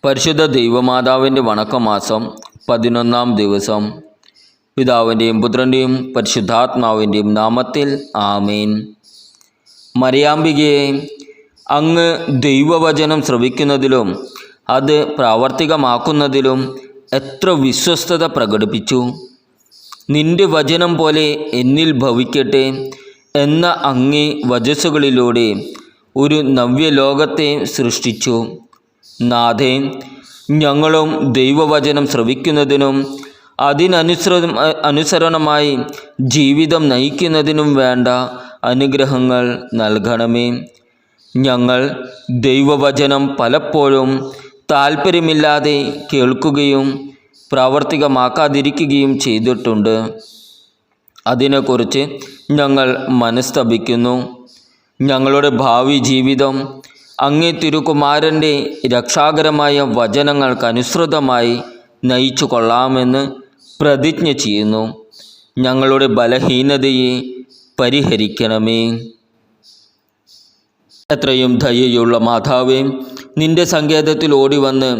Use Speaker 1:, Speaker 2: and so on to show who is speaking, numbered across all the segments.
Speaker 1: പരിശുദ്ധ ദൈവമാതാവിൻ്റെ വണക്കമാസം 11-ാം ദിവസം. പിതാവിൻ്റെയും പുത്രൻ്റെയും പരിശുദ്ധാത്മാവിൻ്റെയും നാമത്തിൽ ആമേൻ. മറിയാമ്പികയെ, അങ്ങ് ദൈവവചനം ശ്രവിക്കുന്നതിലും അത് പ്രാവർത്തികമാക്കുന്നതിലും എത്ര വിശ്വസ്തത പ്രകടിപ്പിച്ചു. നിന്റെ വചനം പോലെ എന്നിൽ ഭവിക്കട്ടെ എന്ന അങ്ങേ വചസ്സുകളിലൂടെ ഒരു നവ്യലോകത്തെ സൃഷ്ടിച്ചു. നാഥേ, ഞങ്ങളും ദൈവവചനം ശ്രവിക്കുന്നതിനും അതിനനുസരണമായി ജീവിതം നയിക്കുന്നതിനും വേണ്ട അനുഗ്രഹങ്ങൾ നൽകണമേ. ഞങ്ങൾ ദൈവവചനം പലപ്പോഴും താല്പര്യമില്ലാതെ കേൾക്കുകയും പ്രാവർത്തികമാക്കാതിരിക്കുകയും ചെയ്തിട്ടുണ്ട്. അതിനെക്കുറിച്ച് ഞങ്ങൾ മനസ്തപിക്കുന്നു. ഞങ്ങളുടെ ഭാവി ജീവിതം അങ്ങേ തിരുകുമാരൻ്റെ രക്ഷാകരമായ വചനങ്ങൾക്കനുസൃതമായി നയിച്ചു കൊള്ളാമെന്ന് പ്രതിജ്ഞ ചെയ്യുന്നു. ഞങ്ങളുടെ ബലഹീനതയെ പരിഹരിക്കണമേ. എത്രയും ദയയുള്ള മാതാവേ, നിന്റെ സങ്കേതത്തിൽ ഓടിവന്ന്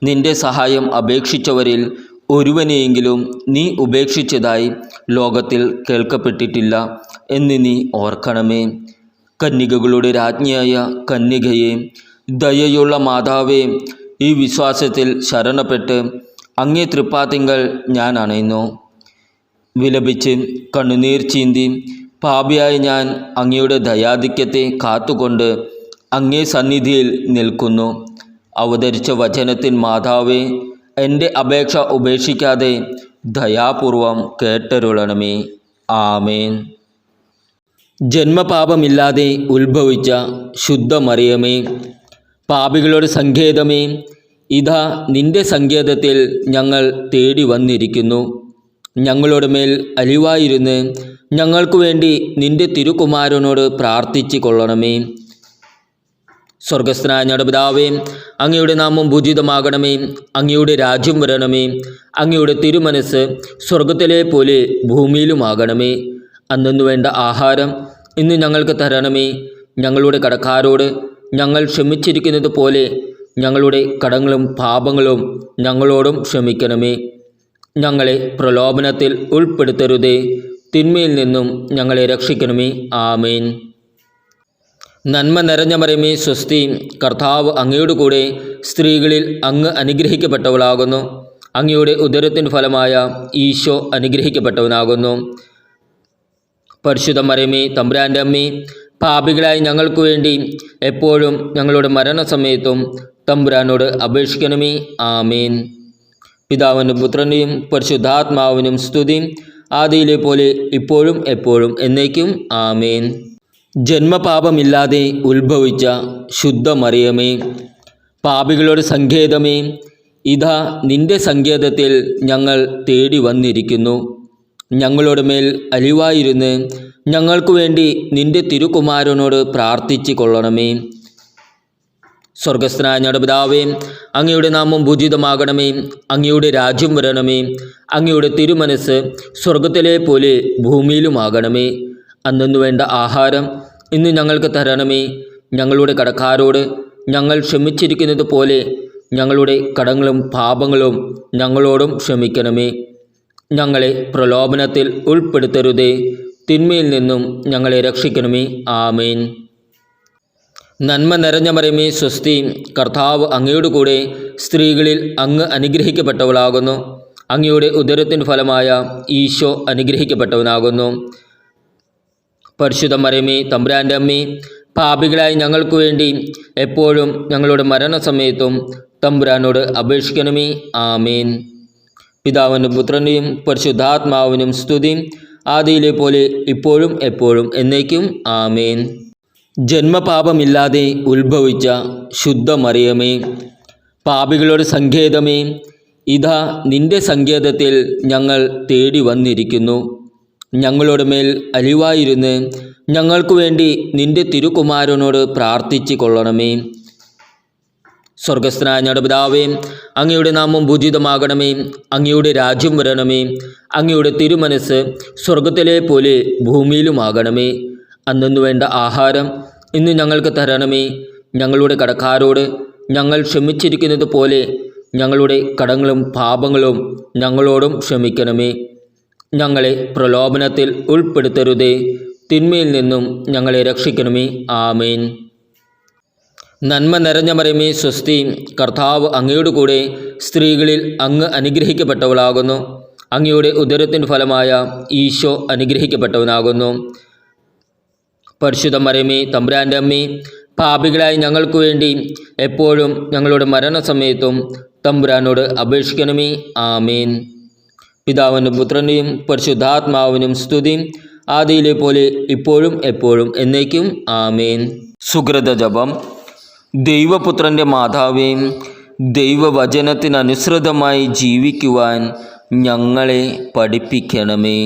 Speaker 1: നിന്റെ സഹായം അപേക്ഷിച്ചവരിൽ ഒരുവനെയെങ്കിലും നീ ഉപേക്ഷിച്ചതായി ലോകത്തിൽ കേൾക്കപ്പെട്ടിട്ടില്ല എന്ന് നീ ഓർക്കണമേ. കന്യകകളുടെ രാജ്ഞിയായ കന്യകയെ, ദയയുള്ള മാതാവേ, ഈ വിശ്വാസത്തിൽ ശരണപ്പെട്ട് അങ്ങേ തൃപ്പാത്തിങ്കൽ ഞാൻ അണയുന്നു. വിലപിച്ച് കണ്ണുനീർ ചീന്തി പാപിയായ ഞാൻ അങ്ങയുടെ ദയാധിക്യത്തെ കാത്തുകൊണ്ട് അങ്ങേ സന്നിധിയിൽ നിൽക്കുന്നു. അവതരിച്ച വചനത്തിൻ മാതാവേ, എൻ്റെ അപേക്ഷ ഉപേക്ഷിക്കാതെ ദയാപൂർവം കേട്ടരുളണമേ. ആമേൻ. ജന്മപാപമില്ലാതെ ഉത്ഭവിച്ച ശുദ്ധ മറിയമേ, പാപികളുടെ സങ്കേതമേ, ഇതാ നിന്റെ സങ്കേതത്തിൽ ഞങ്ങൾ തേടി വന്നിരിക്കുന്നു. ഞങ്ങളുടെ മേൽ അലിവായിരുന്ന് ഞങ്ങൾക്കു വേണ്ടി നിന്റെ തിരുകുമാരനോട് പ്രാർത്ഥിച്ചു കൊള്ളണമേ. സ്വർഗസ്ഥനായ ഞങ്ങളുടെ പിതാവേ, അങ്ങയുടെ നാമം പൂജിതമാകണമേ. അങ്ങയുടെ രാജ്യം വരണമേ. അങ്ങയുടെ തിരുമനസ് സ്വർഗത്തിലെ പോലെ ഭൂമിയിലുമാകണമേ. അന്നു വേണ്ട ആഹാരം ഇന്ന് ഞങ്ങൾക്ക് തരണമേ. ഞങ്ങളുടെ കടക്കാരോട് ഞങ്ങൾ ക്ഷമിച്ചിരിക്കുന്നത് പോലെ ഞങ്ങളുടെ കടങ്ങളും പാപങ്ങളും ഞങ്ങളോടും ക്ഷമിക്കണമേ. ഞങ്ങളെ പ്രലോഭനത്തിൽ ഉൾപ്പെടുത്തരുതേ, തിന്മയിൽ നിന്നും ഞങ്ങളെ രക്ഷിക്കണമേ. ആമേൻ. നന്മ നിറഞ്ഞ മറിയമേ, സ്വസ്തി. കർത്താവ് അങ്ങയുടെ കൂടെ സ്ത്രീകളിൽ അങ്ങ് അനുഗ്രഹിക്കപ്പെട്ടവളാകുന്നു. അങ്ങയുടെ ഉദരത്തിൻ ഫലമായ ഈശോ അനുഗ്രഹിക്കപ്പെട്ടവനാകുന്നു. പരിശുദ്ധ മറിയമേ, തമ്പുരാൻ്റെ അമ്മേ, പാപികളായി ഞങ്ങൾക്ക് വേണ്ടി എപ്പോഴും ഞങ്ങളുടെ മരണസമയത്തും തമ്പുരാനോട് അപേക്ഷിക്കണമേ. ആമേൻ. പിതാവിനും പുത്രൻ്റെയും പരിശുദ്ധാത്മാവിനും സ്തുതി, ആദിയിലെ പോലെ ഇപ്പോഴും എപ്പോഴും എന്നേക്കും. ആമേൻ. ജന്മപാപമില്ലാതെ ഉത്ഭവിച്ച ശുദ്ധ മറിയമേ, പാപികളുടെ സങ്കേതമേ, ഇതാ നിന്റെ സങ്കേതത്തിൽ ഞങ്ങൾ തേടി വന്നിരിക്കുന്നു. ഞങ്ങളുടെ മേൽ അലിവായിരുന്ന് ഞങ്ങൾക്കു വേണ്ടി നിന്റെ തിരുകുമാരനോട് പ്രാർത്ഥിച്ചു കൊള്ളണമേ. സ്വർഗസ്ഥനായ ഞങ്ങളുടെ പിതാവേ, അങ്ങയുടെ നാമം പൂജിതമാകണമേ. അങ്ങയുടെ രാജ്യം വരണമേ. അങ്ങയുടെ തിരുമനസ് സ്വർഗത്തിലെ പോലെ ഭൂമിയിലുമാകണമേ. അന്നു വേണ്ട ആഹാരം ഇന്ന് ഞങ്ങൾക്ക് തരണമേ. ഞങ്ങളുടെ കടക്കാരോട് ഞങ്ങൾ ക്ഷമിച്ചിരിക്കുന്നത് പോലെ ഞങ്ങളുടെ കടങ്ങളും പാപങ്ങളും ഞങ്ങളോടും ക്ഷമിക്കണമേ. ഞങ്ങളെ പ്രലോഭനത്തിൽ ഉൾപ്പെടുത്തരുതേ, തിന്മയിൽ നിന്നും ഞങ്ങളെ രക്ഷിക്കണമേ. ആമേൻ. നന്മ നിറഞ്ഞ മറിയമേ, സ്വസ്തി. കർത്താവ് അങ്ങയുടെ കൂടെ സ്ത്രീകളിൽ അങ്ങ് അനുഗ്രഹിക്കപ്പെട്ടവളാകുന്നു. അങ്ങയുടെ ഉദരത്തിൻ ഫലമായ ഈശോ അനുഗ്രഹിക്കപ്പെട്ടവനാകുന്നു. പരിശുദ്ധ മറിയമേ, തമ്പുരാൻ്റെ അമ്മേ, പാപികളായി ഞങ്ങൾക്ക് വേണ്ടി എപ്പോഴും ഞങ്ങളുടെ മരണസമയത്തും തമ്പുരാനോട് അപേക്ഷിക്കണമേ. ആമേൻ. പിതാവിനും പുത്രൻ്റെയും പരിശുദ്ധാത്മാവിനും സ്തുതി, ആദിയിലെ പോലെ ഇപ്പോഴും എപ്പോഴും എന്നേക്കും. ആമേൻ. ജന്മപാപമില്ലാതെ ഉത്ഭവിച്ച ശുദ്ധ മറിയമേ, പാപികളുടെ സങ്കേതമേ, ഇതാ നിന്റെ സങ്കേതത്തിൽ ഞങ്ങൾ തേടി വന്നിരിക്കുന്നു. ഞങ്ങളുടെ മേൽ അലിവായിരുന്ന് ഞങ്ങൾക്കു വേണ്ടി നിന്റെ തിരുകുമാരനോട് പ്രാർത്ഥിച്ചു കൊള്ളണമേ. സ്വർഗസ്ഥനായ ഞങ്ങളുടെ പിതാവേ, അങ്ങയുടെ നാമം പൂജിതമാകണമേ. അങ്ങയുടെ രാജ്യം വരണമേ. അങ്ങയുടെ തിരുമനസ് സ്വർഗത്തിലെ പോലെ ഭൂമിയിലുമാകണമേ. അന്നു വേണ്ട ആഹാരം ഇന്ന് ഞങ്ങൾക്ക് തരണമേ. ഞങ്ങളുടെ കടക്കാരോട് ഞങ്ങൾ ക്ഷമിച്ചിരിക്കുന്നത് പോലെ ഞങ്ങളുടെ കടങ്ങളും പാപങ്ങളും ഞങ്ങളോടും ക്ഷമിക്കണമേ. ഞങ്ങളെ പ്രലോഭനത്തിൽ ഉൾപ്പെടുത്തരുതേ, തിന്മയിൽ നിന്നും ഞങ്ങളെ രക്ഷിക്കണമേ. ആമേൻ. നന്മ നിറഞ്ഞ മറിയമേ സ്വസ്തി, കർത്താവ് അങ്ങയോട് കൂടെ സ്ത്രീകളിൽ അങ്ങ് അനുഗ്രഹിക്കപ്പെട്ടവളാകുന്നു. അങ്ങയുടെ ഉദരത്തിൻ്റെ ഫലമായ ഈശോ അനുഗ്രഹിക്കപ്പെട്ടവനാകുന്നു. പരിശുദ്ധ മറിയമേ തമ്പുരാൻ്റെ അമ്മേ, പാപികളായ ഞങ്ങൾക്ക് വേണ്ടി എപ്പോഴും ഞങ്ങളുടെ മരണസമയത്തും തമ്പുരാനോട് അപേക്ഷിക്കണമേ. ആമേൻ. പിതാവിനും പുത്രനെയും പരിശുദ്ധാത്മാവിനും സ്തുതി, ആദിയിലെ പോലെ ഇപ്പോഴും എപ്പോഴും എന്നേക്കും. ആമേൻ. സുകൃത ജപം. ദൈവപുത്രൻ്റെ മാതാവേ, ദൈവവചനത്തിനനുസൃതമായി ജീവിക്കുവാൻ ഞങ്ങളെ പഠിപ്പിക്കണമേ.